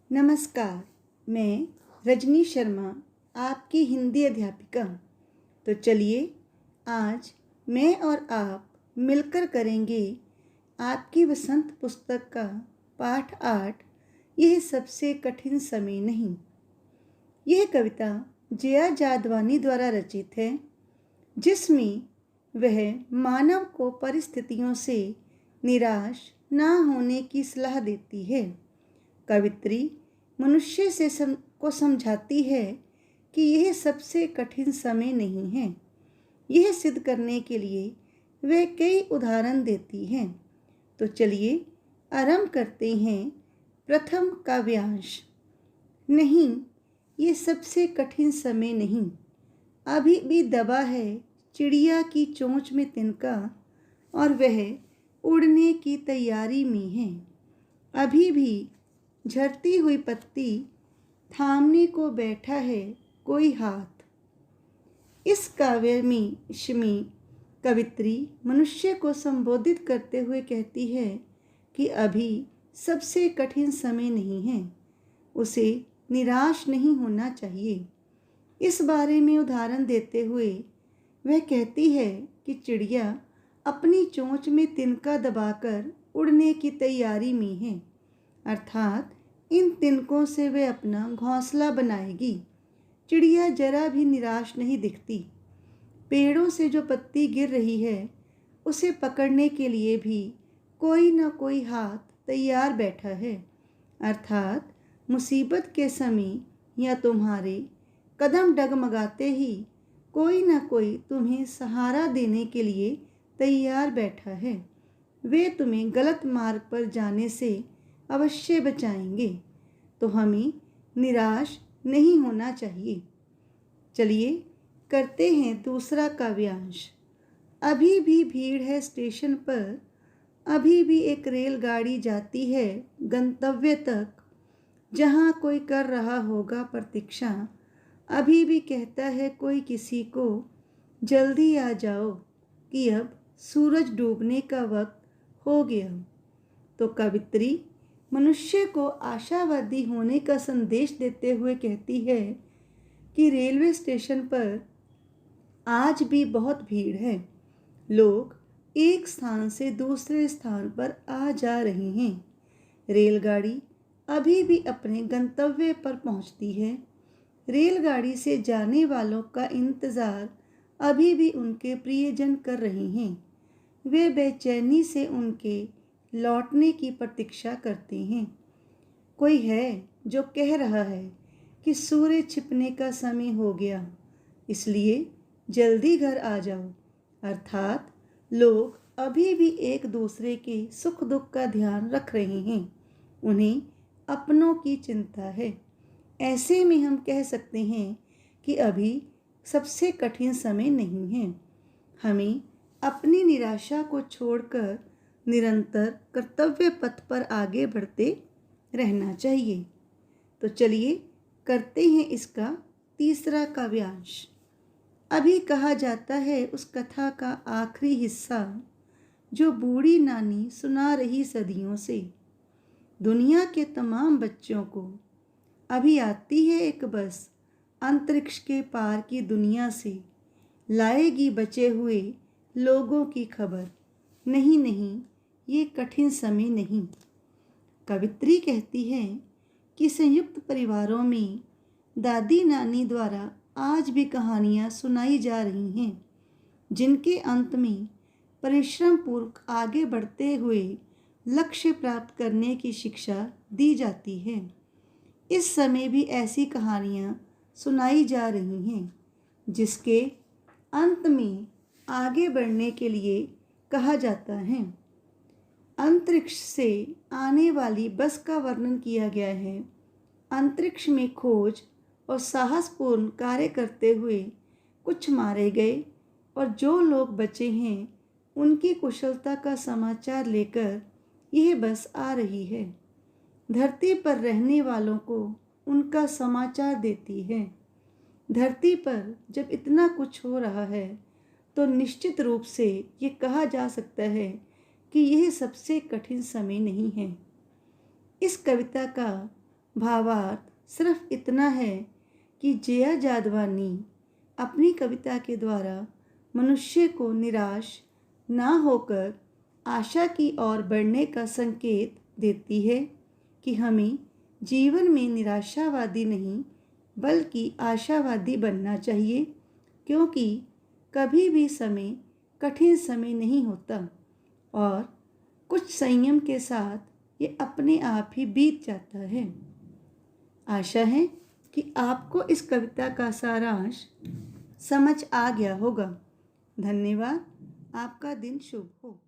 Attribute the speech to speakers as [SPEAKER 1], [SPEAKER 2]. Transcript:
[SPEAKER 1] नमस्कार, मैं रजनी शर्मा आपकी हिंदी अध्यापिका। तो चलिए आज मैं और आप मिलकर करेंगे आपकी वसंत पुस्तक का पाठ 8, यह सबसे कठिन समय नहीं। यह कविता जया जादवानी द्वारा रचित है, जिसमें वह मानव को परिस्थितियों से निराश ना होने की सलाह देती है। कवित्री मनुष्य को समझाती है कि यह सबसे कठिन समय नहीं है। यह सिद्ध करने के लिए वे कई उदाहरण देती हैं। तो चलिए आरंभ करते हैं प्रथम काव्यांश। नहीं, ये सबसे कठिन समय नहीं। अभी भी दबा है चिड़िया की चोंच में तिनका, और वह उड़ने की तैयारी में है। अभी भी झड़ती हुई पत्ती थामने को बैठा है कोई हाथ। इस काव्य में कवित्री मनुष्य को संबोधित करते हुए कहती है कि अभी सबसे कठिन समय नहीं है, उसे निराश नहीं होना चाहिए। इस बारे में उदाहरण देते हुए वह कहती है कि चिड़िया अपनी चोंच में तिनका दबाकर उड़ने की तैयारी में है, अर्थात इन तिनकों से वे अपना घोंसला बनाएगी। चिड़िया जरा भी निराश नहीं दिखती। पेड़ों से जो पत्ती गिर रही है उसे पकड़ने के लिए भी कोई ना कोई हाथ तैयार बैठा है, अर्थात मुसीबत के समय या तुम्हारे कदम डगमगाते ही कोई ना कोई तुम्हें सहारा देने के लिए तैयार बैठा है। वे तुम्हें गलत मार्ग पर जाने से अवश्य बचाएंगे। तो हमें निराश नहीं होना चाहिए। चलिए करते हैं दूसरा काव्यांश। अभी भी भीड़ है स्टेशन पर, अभी भी एक रेलगाड़ी जाती है गंतव्य तक, जहाँ कोई कर रहा होगा प्रतीक्षा। अभी भी कहता है कोई किसी को, जल्दी आ जाओ कि अब सूरज डूबने का वक्त हो गया। तो कवित्री मनुष्य को आशावादी होने का संदेश देते हुए कहती है कि रेलवे स्टेशन पर आज भी बहुत भीड़ है। लोग एक स्थान से दूसरे स्थान पर आ जा रहे हैं। रेलगाड़ी अभी भी अपने गंतव्य पर पहुंचती है। रेलगाड़ी से जाने वालों का इंतज़ार अभी भी उनके प्रियजन कर रहे हैं। वे बेचैनी से उनके लौटने की प्रतीक्षा करते हैं। कोई है जो कह रहा है कि सूर्य छिपने का समय हो गया, इसलिए जल्दी घर आ जाओ, अर्थात लोग अभी भी एक दूसरे के सुख दुख का ध्यान रख रहे हैं। उन्हें अपनों की चिंता है। ऐसे में हम कह सकते हैं कि अभी सबसे कठिन समय नहीं है। हमें अपनी निराशा को छोड़कर निरंतर कर्तव्य पथ पर आगे बढ़ते रहना चाहिए। तो चलिए करते हैं इसका तीसरा काव्यांश। अभी कहा जाता है उस कथा का आखिरी हिस्सा, जो बूढ़ी नानी सुना रही सदियों से। दुनिया के तमाम बच्चों को अभी आती है एक बस अंतरिक्ष के पार की दुनिया से, लाएगी बचे हुए लोगों की खबर। नहीं नहीं, ये कठिन समय नहीं। कवित्री कहती है कि संयुक्त परिवारों में दादी नानी द्वारा आज भी कहानियाँ सुनाई जा रही हैं, जिनके अंत में परिश्रम पूर्वक आगे बढ़ते हुए लक्ष्य प्राप्त करने की शिक्षा दी जाती है। इस समय भी ऐसी कहानियाँ सुनाई जा रही हैं, जिसके अंत में आगे बढ़ने के लिए कहा जाता है। अंतरिक्ष से आने वाली बस का वर्णन किया गया है। अंतरिक्ष में खोज और साहसपूर्ण कार्य करते हुए कुछ मारे गए, और जो लोग बचे हैं उनकी कुशलता का समाचार लेकर यह बस आ रही है। धरती पर रहने वालों को उनका समाचार देती है। धरती पर जब इतना कुछ हो रहा है तो निश्चित रूप से ये कहा जा सकता है कि यह सबसे कठिन समय नहीं है। इस कविता का भावार्थ सिर्फ इतना है कि जया जादवानी अपनी कविता के द्वारा मनुष्य को निराश ना होकर आशा की ओर बढ़ने का संकेत देती है कि हमें जीवन में निराशावादी नहीं बल्कि आशावादी बनना चाहिए, क्योंकि कभी भी समय कठिन समय नहीं होता और कुछ संयम के साथ ये अपने आप ही बीत जाता है। आशा है कि आपको इस कविता का सारांश समझ आ गया होगा। धन्यवाद। आपका दिन शुभ हो।